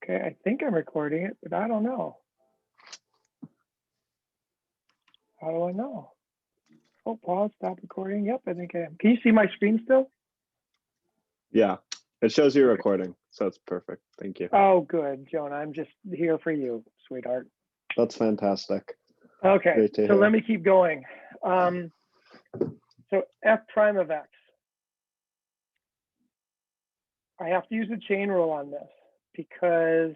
Okay, I think I'm recording it, but I don't know. How do I know? Oh, pause, stop recording. Yep, I think I am. Can you see my screen still? Yeah, it shows you recording, so it's perfect. Thank you. Oh, good, Jonah. I'm just here for you, sweetheart. That's fantastic. Okay, Great to so hear. let me keep going. So f prime of x. I have to use the chain rule on this because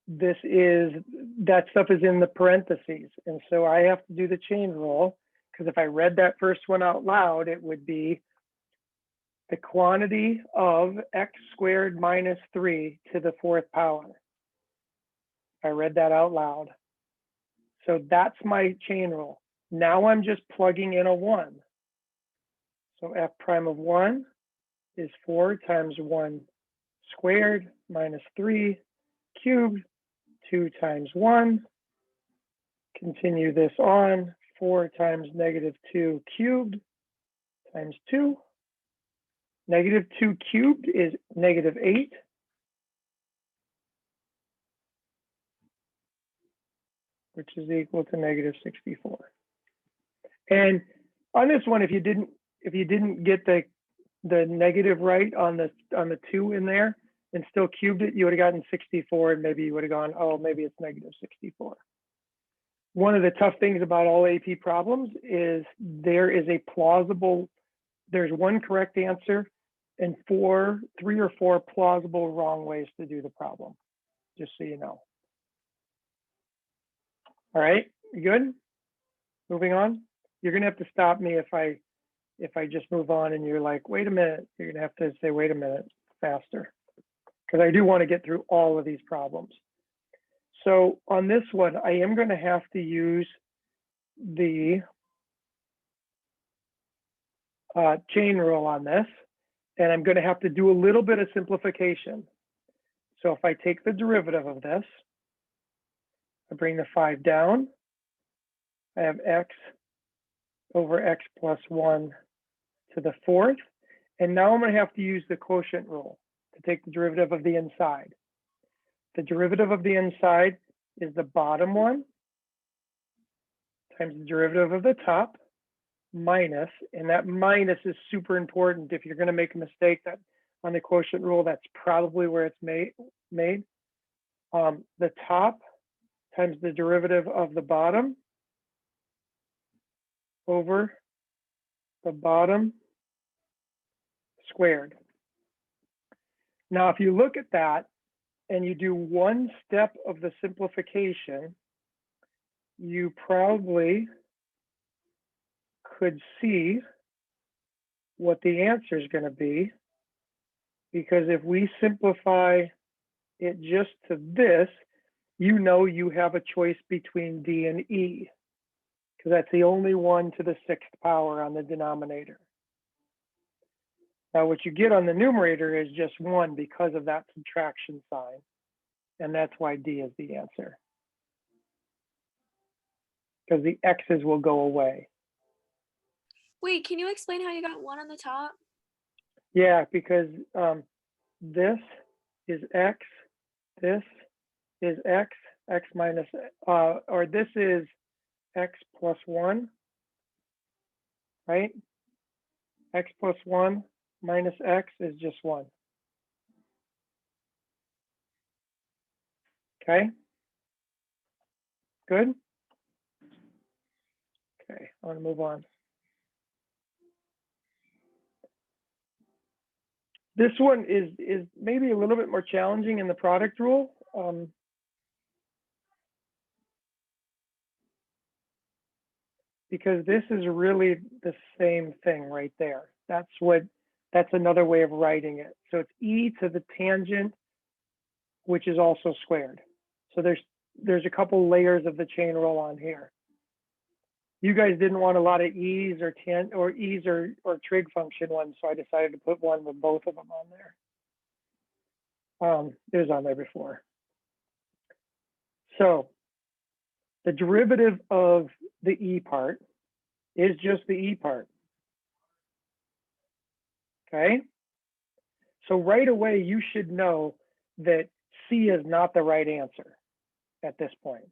that stuff is in the parentheses. And so I have to do the chain rule because if I read that first one out loud, it would be the quantity of x squared minus 3 to the 4th power. I read that out loud. So that's my chain rule. Now I'm just plugging in a 1. So f prime of 1 is 4 times 1 squared minus 3 cubed, 2 times 1. Continue this on, 4 times negative 2 cubed times 2. Negative 2 cubed is negative 8. Which is equal to negative 64. And on this one, if you didn't get the negative right on the 2 in there and still cubed it, you would have gotten 64, and maybe you would have gone, oh, maybe it's negative 64. One of the tough things about all AP problems is there's one correct answer and 3 or 4 plausible wrong ways to do the problem, just so you know. All right, you good? Moving on. You're gonna have to stop me if I just move on and you're like, wait a minute. You're gonna have to say, wait a minute, faster, because I do want to get through all of these problems. So on this one, I am gonna have to use the chain rule on this, and I'm gonna have to do a little bit of simplification. So if I take the derivative of this, I bring the 5 down, I have x over x plus 1 to the 4th. And now I'm going to have to use the quotient rule to take the derivative of the inside. The derivative of the inside is the bottom one times the derivative of the top minus, and that minus is super important. If you're going to make a mistake that on the quotient rule, that's probably where it's made. The top times the derivative of the bottom over the bottom squared. Now, if you look at that and you do one step of the simplification, you probably could see what the answer is going to be, because if we simplify it just to this, you know you have a choice between D and E, because that's the only one to the 6th power on the denominator. Now, what you get on the numerator is just 1 because of that subtraction sign, and that's why D is the answer, because the x's will go away. Wait, can you explain how you got 1 on the top? Yeah, because this is x, this is x minus, or this is x plus 1, right? X plus 1 minus x is just 1. Okay, good? Okay, I want to move on. This one is maybe a little bit more challenging in the product rule. Because this is really the same thing right there. That's another way of writing it. So it's e to the tangent, which is also squared. So there's a couple layers of the chain rule on here. You guys didn't want a lot of e's or trig function ones, so I decided to put one with both of them on there. It was on there before. So the derivative of the e part is just the e part. Okay? So right away, you should know that C is not the right answer at this point.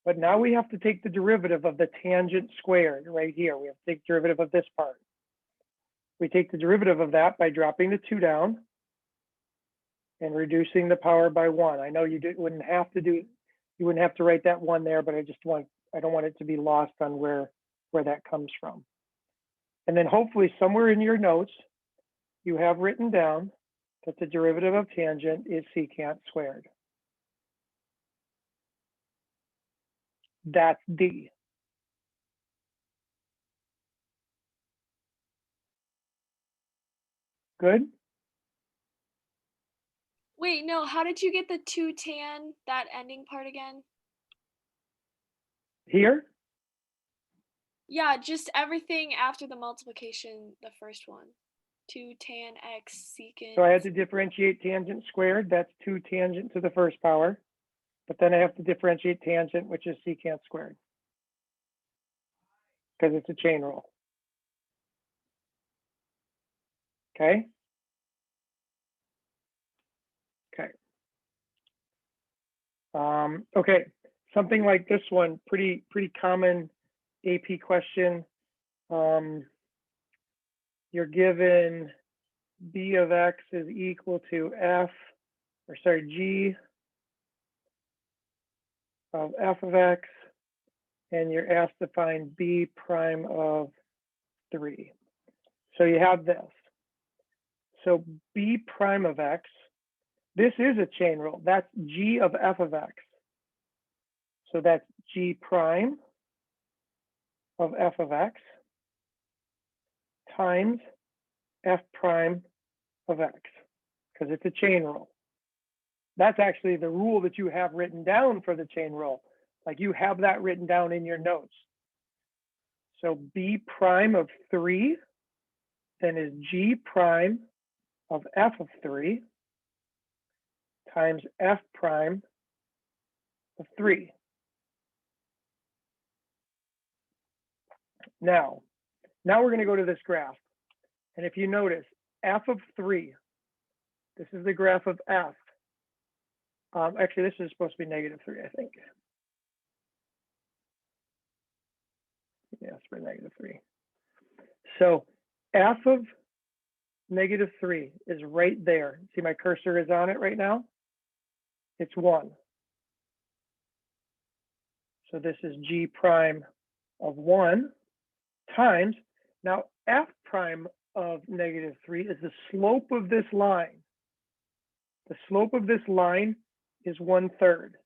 But now we have to take the derivative of the tangent squared right here. We have to take derivative of this part. We take the derivative of that by dropping the 2 down and reducing the power by 1. I know you wouldn't have to write that 1 there, but I don't want it to be lost on where that comes from. And then hopefully somewhere in your notes, you have written down that the derivative of tangent is secant squared. That's D. Good? Wait, no, how did you get the 2 tan, that ending part again? Here? Yeah, just everything after the multiplication, the first one. 2 tan x secant. So I had to differentiate tangent squared. That's 2 tangent to the first power. But then I have to differentiate tangent, which is secant squared, because it's a chain rule. Okay? Okay. Okay, something like this one, pretty common AP question. You're given B of X is equal to G of F of X, and you're asked to find B prime of 3. So you have this. So B prime of X, this is a chain rule. That's G of F of X. So that's G prime of F of X times F prime of X, because it's a chain rule. That's actually the rule that you have written down for the chain rule. Like you have that written down in your notes. So B prime of 3 then is G prime of F of 3 times F prime of 3. Now we're going to go to this graph. And if you notice, F of 3, this is the graph of F. Actually, this is supposed to be -3, I think. Yes, for -3. So F of -3 is right there. See my cursor is on it right now? It's 1. So this is G prime of 1 times, now F prime of -3 is the slope of this line. The slope of this line is 1/3.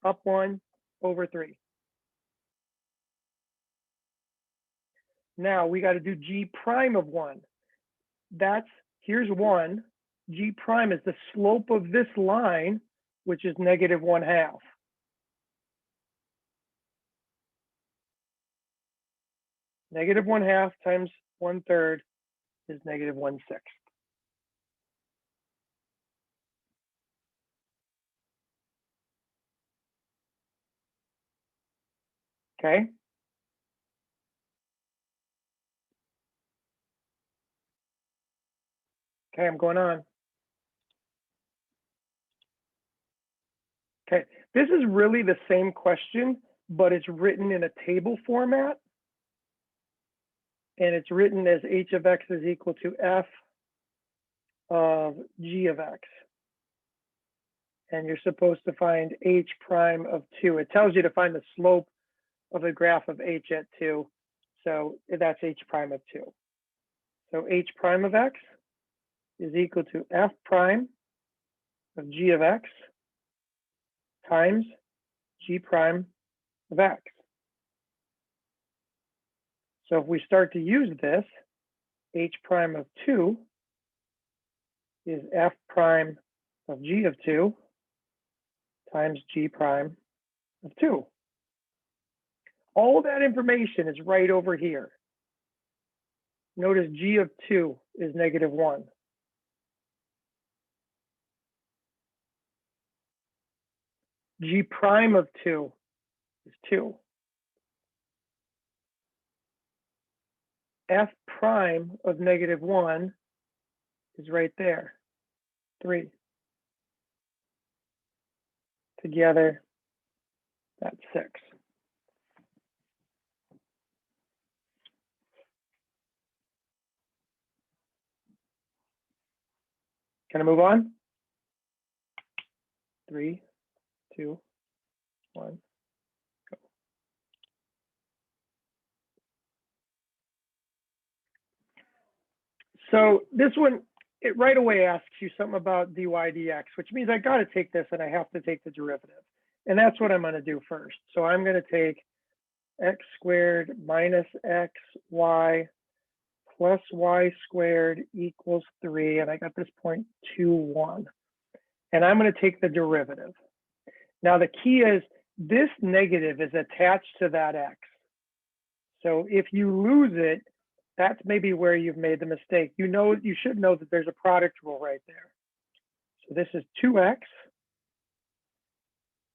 Up 1 over 3. Now we got to do G prime of 1. Here's 1. G prime is the slope of this line, which is -1/2. -1/2 times 1/3 is -1/6. Okay. Okay, I'm going on. Okay, this is really the same question, but it's written in a table format. And it's written as H of X is equal to F of G of X. And you're supposed to find H prime of 2. It tells you to find the slope of the graph of H at 2. So that's H prime of 2. So H prime of X is equal to F prime of G of X times G prime of X. So if we start to use this, H prime of 2 is F prime of G of 2 times G prime of 2. All that information is right over here. Notice G of 2 is -1. G prime of 2 is 2. F prime of -1 is right there. 3. Together, that's 6. Can I move on? 3, 2, 1. So this one, it right away asks you something about dy dx, which means I got to take this and I have to take the derivative. And that's what I'm going to do first. So I'm going to take x squared minus xy plus y squared equals 3. And I got this 0.21. And I'm going to take the derivative. Now the key is this negative is attached to that x. So if you lose it, that's maybe where you've made the mistake. You should know that there's a product rule right there. So this is 2x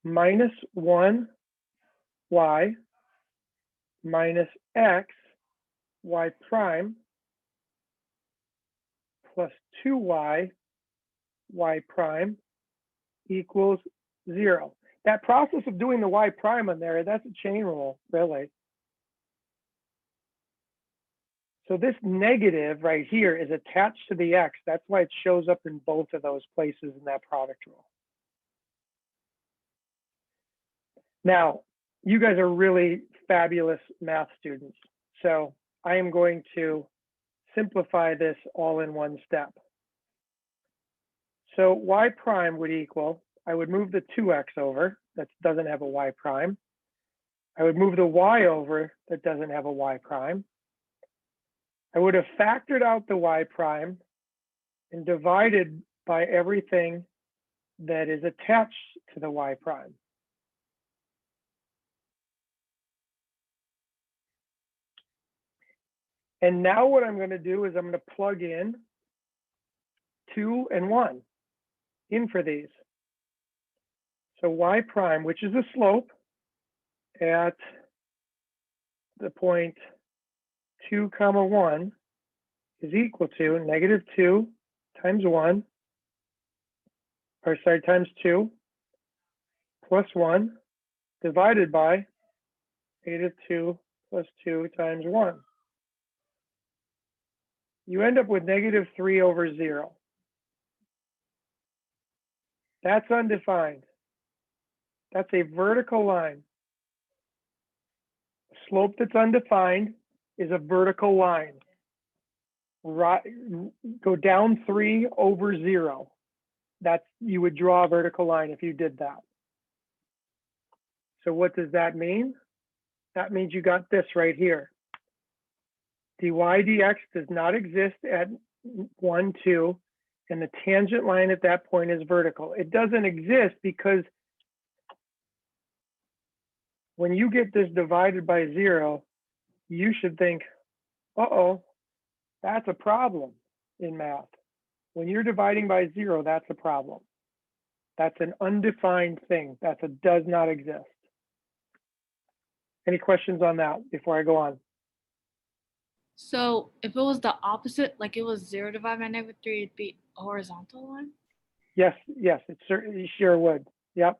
minus 1y minus x y prime plus 2y y prime equals 0. That process of doing the y prime on there, that's a chain rule, really. So this negative right here is attached to the x. That's why it shows up in both of those places in that product rule. Now, you guys are really fabulous math students. So I am going to simplify this all in one step. So y prime would equal, I would move the 2x over, that doesn't have a y prime. I would move the y over, that doesn't have a y prime. I would have factored out the y prime and divided by everything that is attached to the y prime. And now what I'm going to do is I'm going to plug in 2 and 1 in for these. So y prime, which is the slope at the point 2 comma 1 is equal to negative 2 times 1, or sorry, times 2 plus 1 divided by negative 2 plus 2 times 1. You end up with negative 3 over 0. That's undefined. That's a vertical line. A slope that's undefined is a vertical line. Right, go down 3 over 0. That's, you would draw a vertical line if you did that. So what does that mean? That means you got this right here. dy dx does not exist at 1, 2, and the tangent line at that point is vertical. It doesn't exist because when you get this divided by 0, you should think, uh-oh, that's a problem in math. When you're dividing by 0, that's a problem. That's an undefined thing. That's a does not exist. Any questions on that before I go on? So if it was the opposite, like it was 0 divided by negative 3, it'd be a horizontal line? Yes, it certainly sure would. Yep.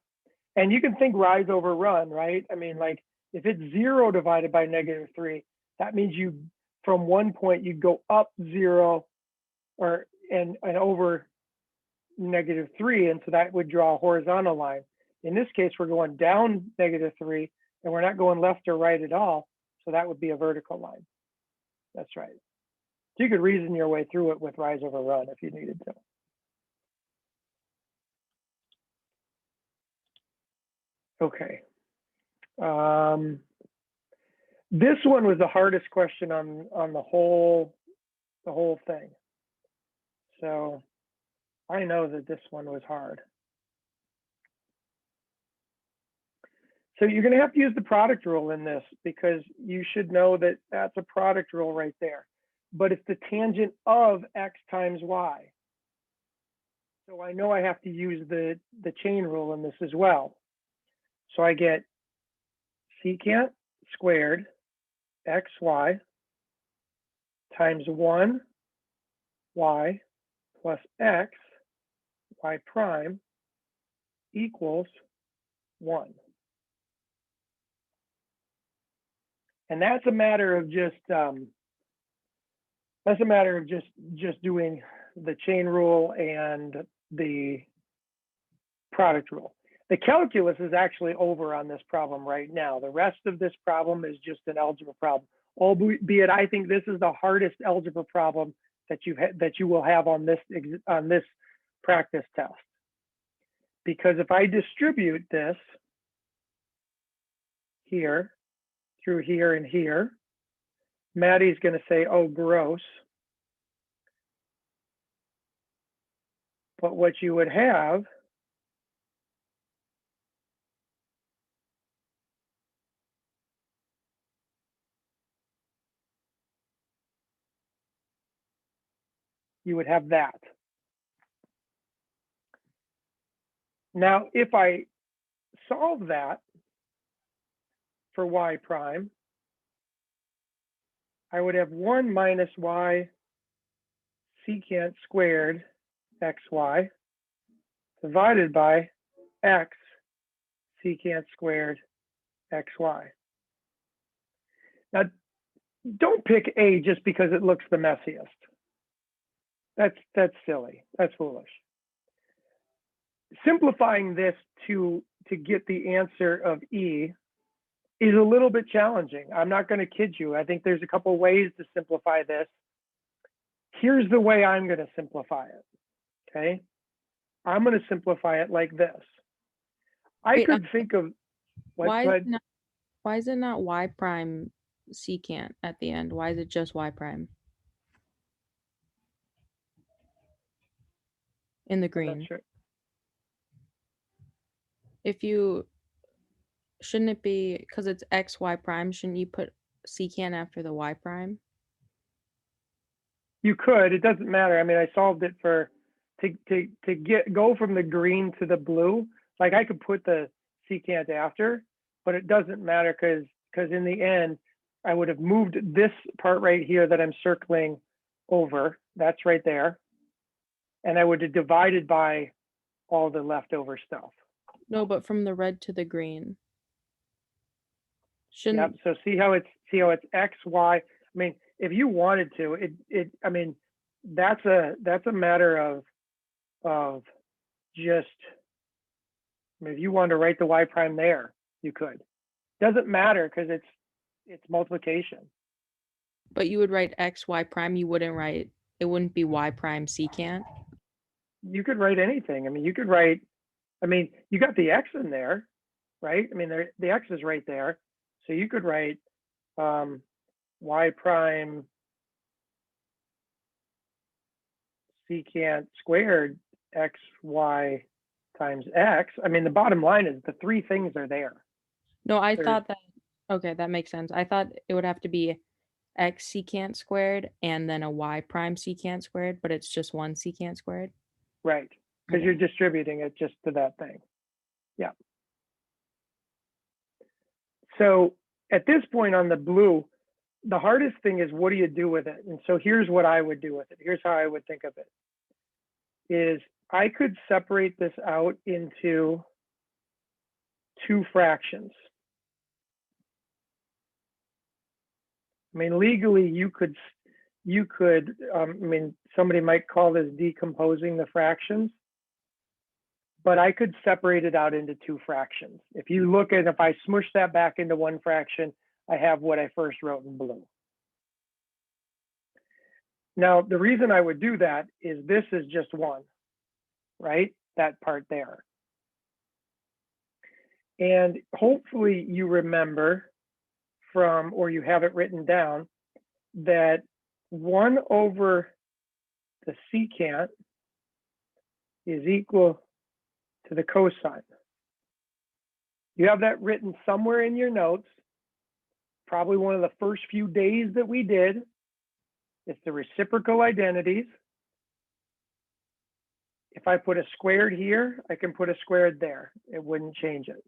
And you can think rise over run, right? I mean, like if it's 0 divided by negative 3, that means you, from one point, you go up 0 or and over negative 3, and so that would draw a horizontal line. In this case, we're going down negative 3, and we're not going left or right at all, so that would be a vertical line. That's right. So you could reason your way through it with rise over run if you needed to. Okay. This one was the hardest question on the whole thing. So I know that this one was hard. So you're going to have to use the product rule in this because you should know that that's a product rule right there. But it's the tangent of x times y. So I know I have to use the chain rule in this as well. So I get secant squared xy times 1y plus x y prime equals 1. And that's a matter of just doing the chain rule and the product rule. The calculus is actually over on this problem right now. The rest of this problem is just an algebra problem, albeit I think this is the hardest algebra problem that you will have on this practice test. Because if I distribute this here through here and here, Maddie's going to say, oh, gross. But what you would have that. Now, if I solve that for y prime, I would have 1 minus y secant squared xy divided by x secant squared xy. Now, don't pick A just because it looks the messiest. That's silly. That's foolish. Simplifying this to get the answer of E is a little bit challenging. I'm not going to kid you. I think there's a couple ways to simplify this. Here's the way I'm going to simplify it. Okay, I'm going to simplify it like this. I could think of why is it not y prime secant at the end? Why is it just y prime in the green? Sure. If you shouldn't it be because it's x y prime? Shouldn't you put secant after the y prime? You could. It doesn't matter. I mean, I solved it to go from the green to the blue. Like I could put the secant after, but it doesn't matter because in the end, I would have moved this part right here that I'm circling over. That's right there. And I would have divided by all the leftover stuff. No, but from the red to the green. Shouldn't. Yep. So see how it's x, y. I mean, if you wanted to, I mean, that's a matter of just. I mean, if you wanted to write the y prime there, you could. Doesn't matter because it's multiplication. But you would write x y prime. You wouldn't write. It wouldn't be y prime secant. You could write anything. I mean, you could write. I mean, you got the x in there, right? I mean, the x is right there, so you could write y prime secant squared x y times x. I mean, the bottom line is the three things are there. No, I thought that. Okay, that makes sense. I thought it would have to be x secant squared and then a y prime secant squared, but it's just one secant squared. Right, because you're distributing it just to that thing. Yeah. So at this point on the blue, the hardest thing is what do you do with it? And so here's what I would do with it. Here's how I would think of it. Is I could separate this out into two fractions. I mean, legally, you could, I mean, somebody might call this decomposing the fractions, but I could separate it out into two fractions. If you look at, if I smush that back into one fraction, I have what I first wrote in blue. Now, the reason I would do that is this is just one, right? That part there. And hopefully you remember from, or you have it written down, that 1 over the secant is equal to the cosine. You have that written somewhere in your notes, probably one of the first few days that we did. It's the reciprocal identities. If I put a squared here, I can put a squared there. It wouldn't change it.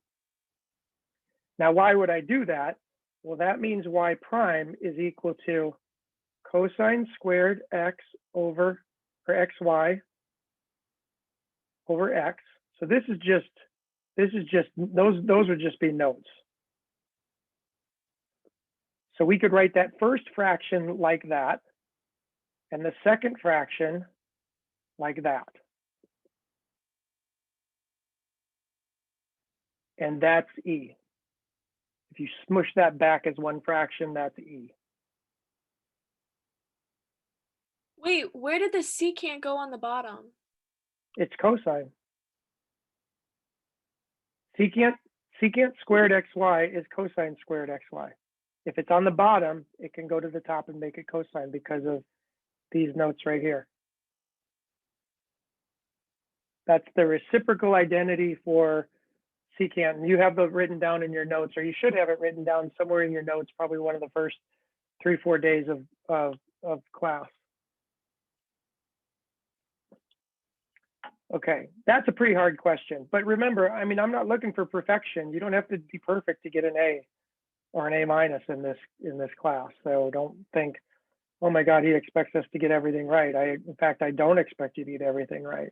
Now, why would I do that? Well, that means y prime is equal to cosine squared x over, or xy over x. So this is just those would just be notes. So we could write that first fraction like that, and the second fraction like that. And that's E. If you smush that back as one fraction, that's E. Wait, where did the secant go on the bottom? It's cosine. Secant squared xy is cosine squared xy. If it's on the bottom, it can go to the top and make it cosine because of these notes right here. That's the reciprocal identity for secant. And you have it written down in your notes, or you should have it written down somewhere in your notes, probably one of the first 3-4 days of class. Okay, that's a pretty hard question. But remember, I mean, I'm not looking for perfection. You don't have to be perfect to get an A or an A minus in this class. So don't think, oh my God, he expects us to get everything right. In fact, I don't expect you to get everything right.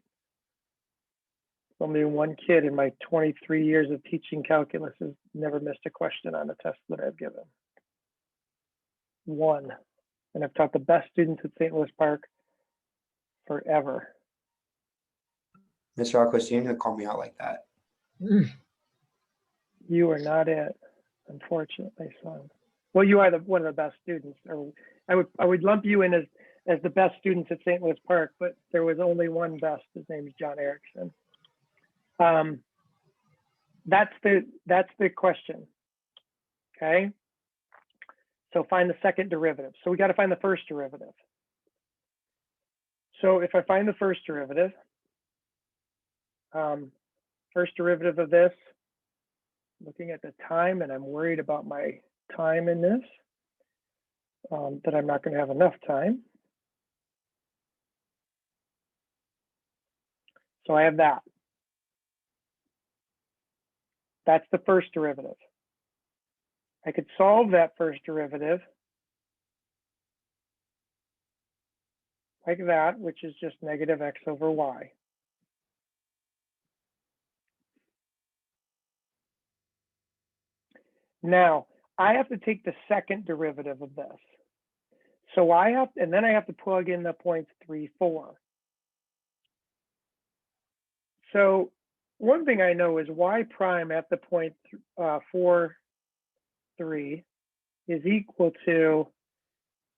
Only one kid in my 23 years of teaching calculus has never missed a question on a test that I've given. One. And I've taught the best students at St. Louis Park forever. Mr. Ahlquist, you didn't call me out like that. You are not it, unfortunately, son. Well, you are one of the best students. Or I would lump you in as the best students at St. Louis Park, but there was only one best. His name is John Erickson. That's the question. Okay. So find the second derivative. So we got to find the first derivative. So if I find the first derivative, first derivative of this, looking at the time, and I'm worried about my time in this, that I'm not going to have enough time. So I have that. That's the first derivative. I could solve that first derivative like that, which is just negative x over y. Now, I have to take the second derivative of this. So and then I have to plug in the 0.34. So one thing I know is y prime at the 0.43 is equal to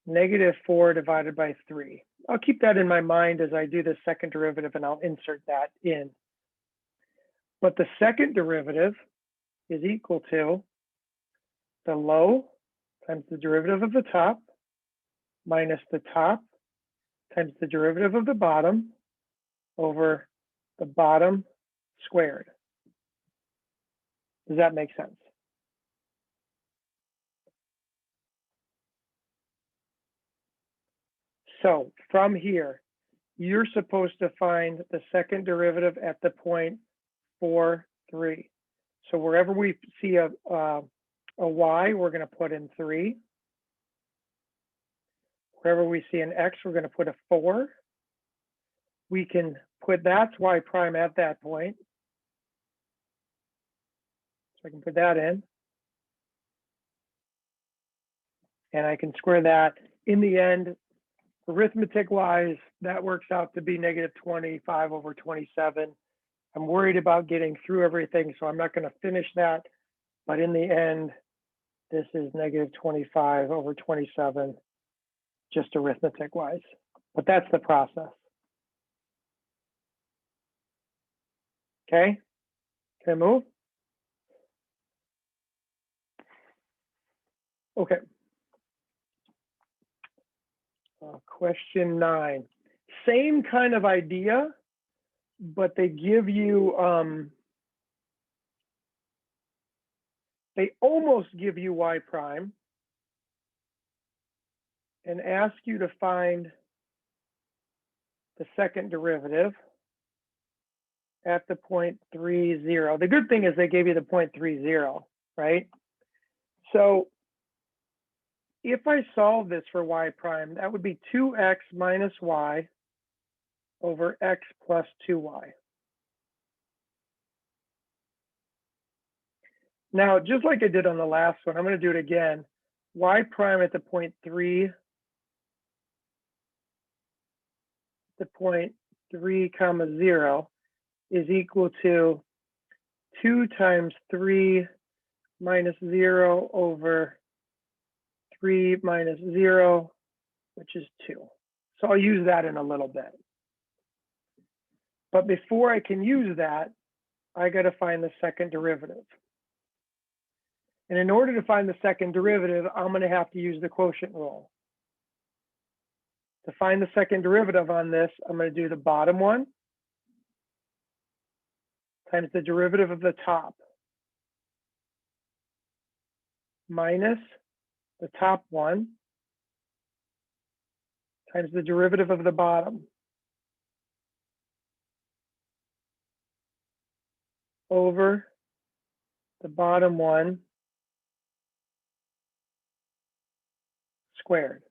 -4 divided by 3. I'll keep that in my mind as I do the second derivative, and I'll insert that in. But the second derivative is equal to the low times the derivative of the top minus the top times the derivative of the bottom over the bottom squared. Does that make sense? So from here, you're supposed to find the second derivative at the 0.43. So wherever we see a y, we're going to put in 3. Wherever we see an x, we're going to put a 4. We can put that's y prime at that point. So I can put that in. And I can square that. In the end, arithmetic-wise, that works out to be -25 over 27. I'm worried about getting through everything, so I'm not going to finish that. But in the end, this is -25 over 27, just arithmetic-wise. But that's the process. Okay? Can I move? Okay. Question 9. Same kind of idea, but they give you, they almost give you y prime and ask you to find the second derivative at the 0.30. The good thing is they gave you the 0.30, right? So if I solve this for y prime, that would be 2x minus y over x plus 2y. Now, just like I did on the last one, I'm going to do it again. Y prime at the point 3, the point 3 comma 0 is equal to 2 times 3 minus 0 over 3 minus 0, which is 2. So I'll use that in a little bit. But before I can use that, I got to find the second derivative. And in order to find the second derivative, I'm going to have to use the quotient rule. To find the second derivative on this, I'm going to do the bottom one times the derivative of the top minus the top one times the derivative of the bottom over the bottom one squared.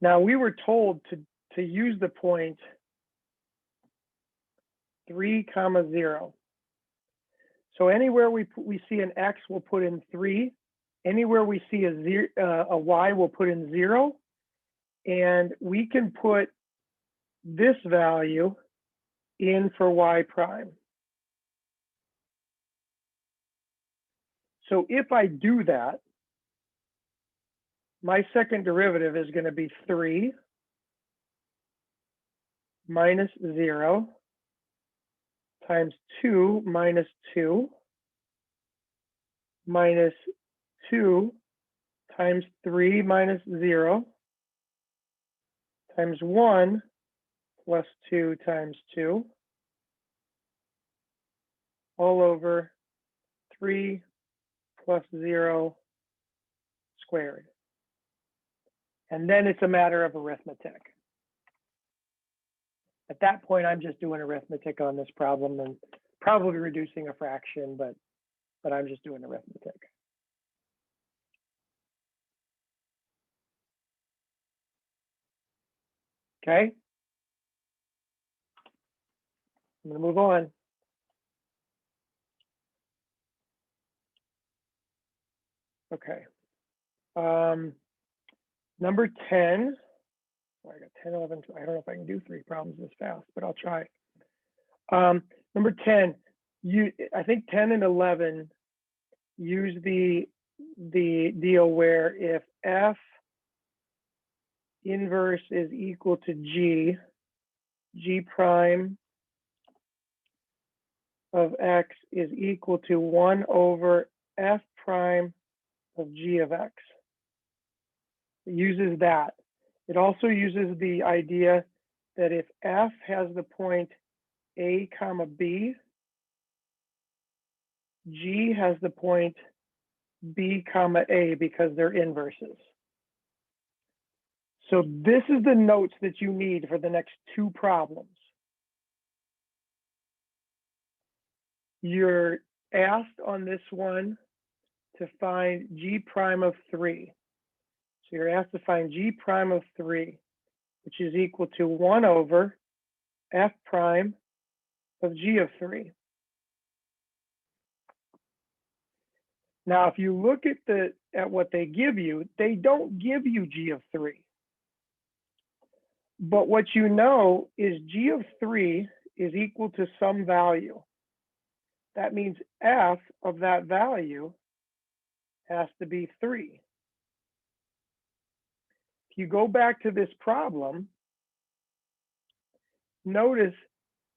Now we were told to use the point 3 comma 0. So anywhere we see an x, we'll put in 3. Anywhere we see a y, we'll put in 0. And we can put this value in for y prime. So if I do that, my second derivative is going to be 3 minus 0 times 2 minus 2 minus 2 times 3 minus 0 times 1 plus 2 times 2 all over 3 plus 0 squared. And then it's a matter of arithmetic. At that point, I'm just doing arithmetic on this problem and probably reducing a fraction, but I'm just doing arithmetic. Okay. I'm going to move on. Okay. Number 10. I got 10, 11, I don't know if I can do 3 problems this fast, but I'll try. Number 10, I think 10 and 11 use the deal where if f inverse is equal to g prime of x is equal to 1 over f prime of g of x. It uses that. It also uses the idea that if f has the point a comma b, g has the point b comma a because they're inverses. So this is the notes that you need for the next 2 problems. You're asked on this one to find g prime of 3. So you're asked to find g prime of 3, which is equal to 1 over f prime of g of 3. Now, if you look at what they give you, they don't give you g of 3. But what you know is g of 3 is equal to some value. That means f of that value has to be 3. If you go back to this problem, notice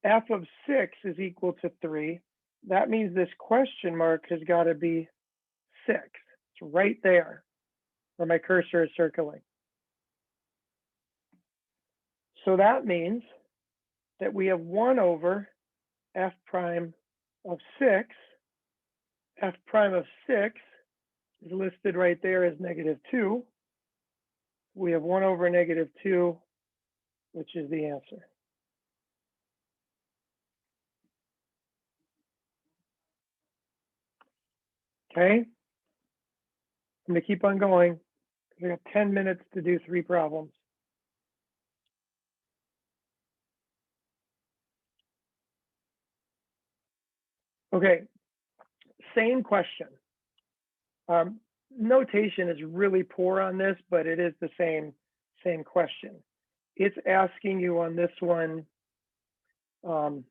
f of 6 is equal to 3. That means this question mark has got to be 6. It's right there where my cursor is circling. So that means that we have 1 over f prime of 6. F prime of 6 is listed right there as -2. We have 1 over -2, which is the answer. Okay. I'm going to keep on going. We got 10 minutes to do 3 problems. Okay, same question. Notation is really poor on this, but it is the same question. It's asking you on this one, the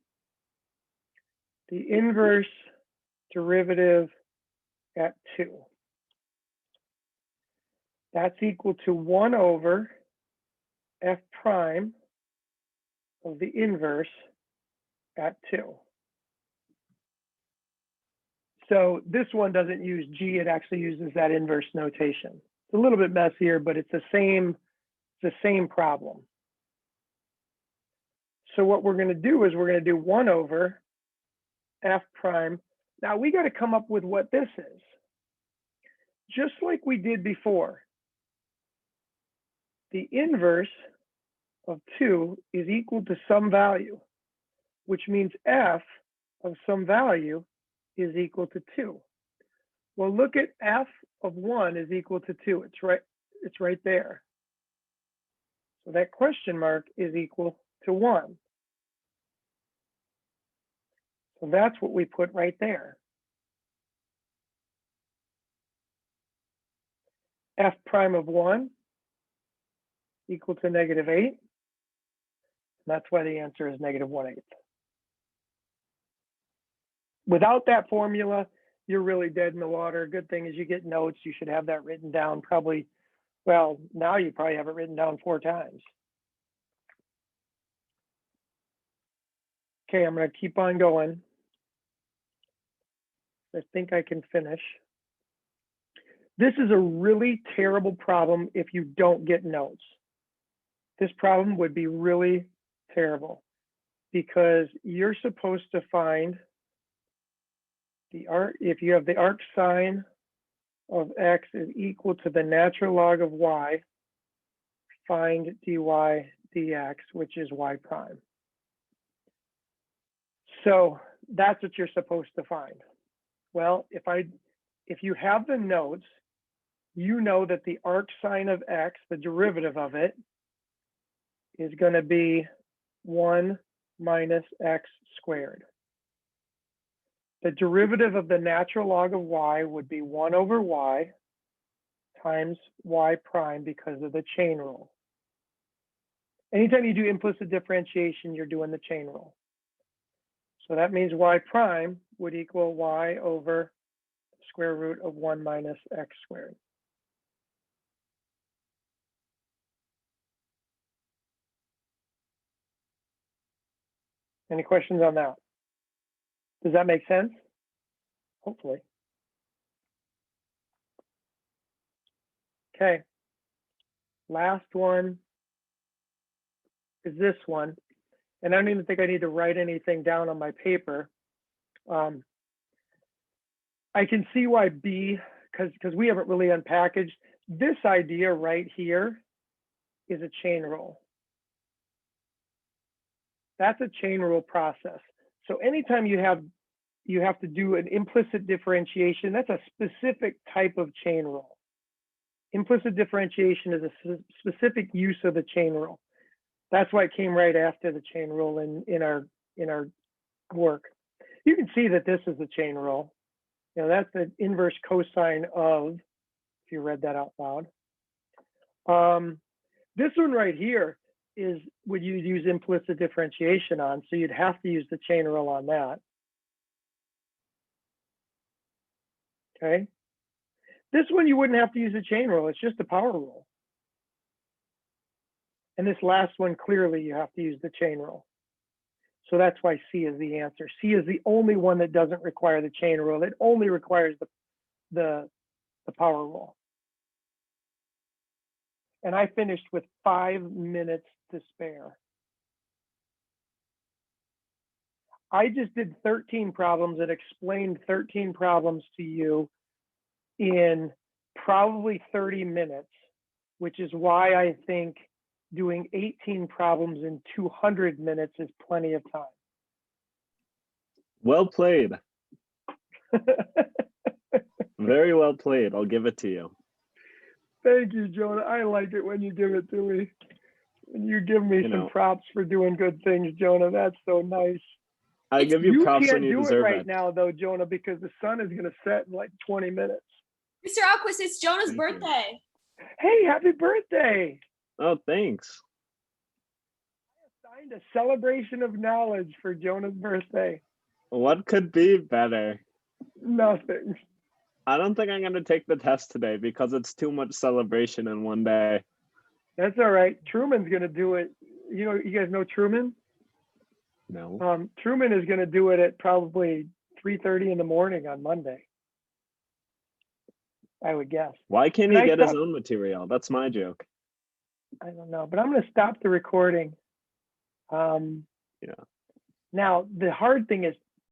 inverse derivative at 2. That's equal to 1 over f prime of the inverse at 2. So this one doesn't use G, it actually uses that inverse notation. It's a little bit messier, but it's the same problem. So what we're going to do is we're going to do 1 over f prime. Now we got to come up with what this is. Just like we did before, the inverse of 2 is equal to some value, which means f of some value is equal to 2. Well, look at f of 1 is equal to 2. It's right there. So that question mark is equal to 1. So that's what we put right there. F prime of 1 equal to -8. That's why the answer is -1/8. Without that formula, you're really dead in the water. Good thing is you get notes. You should have that written down probably, well, now you probably have it written down 4 times. Okay, I'm going to keep on going. I think I can finish. This is a really terrible problem if you don't get notes. This problem would be really terrible because you're supposed to find the arc, if you have the arc sine of x is equal to the natural log of y, find dy dx, which is y prime. So that's what you're supposed to find. Well, if you have the notes, you know that the arc sine of x, the derivative of it, is going to be 1 minus x squared. The derivative of the natural log of y would be 1 over y times y prime because of the chain rule. Anytime you do implicit differentiation, you're doing the chain rule. So that means y prime would equal y over the square root of 1 minus x squared. Any questions on that? Does that make sense? Hopefully. Okay. Last one is this one. And I don't even think I need to write anything down on my paper. I can see why B, because we haven't really unpackaged. This idea right here is a chain rule. That's a chain rule process. So anytime you have to do an implicit differentiation, that's a specific type of chain rule. Implicit differentiation is a specific use of the chain rule. That's why it came right after the chain rule in our work. You can see that this is the chain rule. You know, that's the inverse cosine of, if you read that out loud. This one right here is what you use implicit differentiation on, so you'd have to use the chain rule on that. Okay. This one you wouldn't have to use a chain rule, it's just a power rule. And this last one, clearly you have to use the chain rule. So that's why C is the answer. C is the only one that doesn't require the chain rule. It only requires the power rule. And I finished with 5 minutes to spare. I just did 13 problems and explained 13 problems to you in probably 30 minutes, which is why I think doing 18 problems in 200 minutes is plenty of time. Well played. Very well played. I'll give it to you. Thank you, Jonah. I like it when you give it to me. When you give me some props for doing good things, Jonah. That's so nice. I give you You props can't when you do it deserve right it. now though, Jonah, because the sun is gonna set in like 20 minutes. Mr. Ahlquist, it's Jonah's Thank you. birthday. Hey, happy birthday! Oh, thanks. Signed a celebration of knowledge for Jonah's birthday. What could be better? Nothing. I don't think I'm gonna take the test today because it's too much celebration in one day. That's all right. Truman's gonna do it. You know, you guys know Truman? No. Truman is gonna do it at probably 3:30 in the morning on Monday. I would guess. Why can't Can he I get his stop? own material? That's my joke. I don't know, but I'm gonna stop the recording. Yeah. Now the hard thing is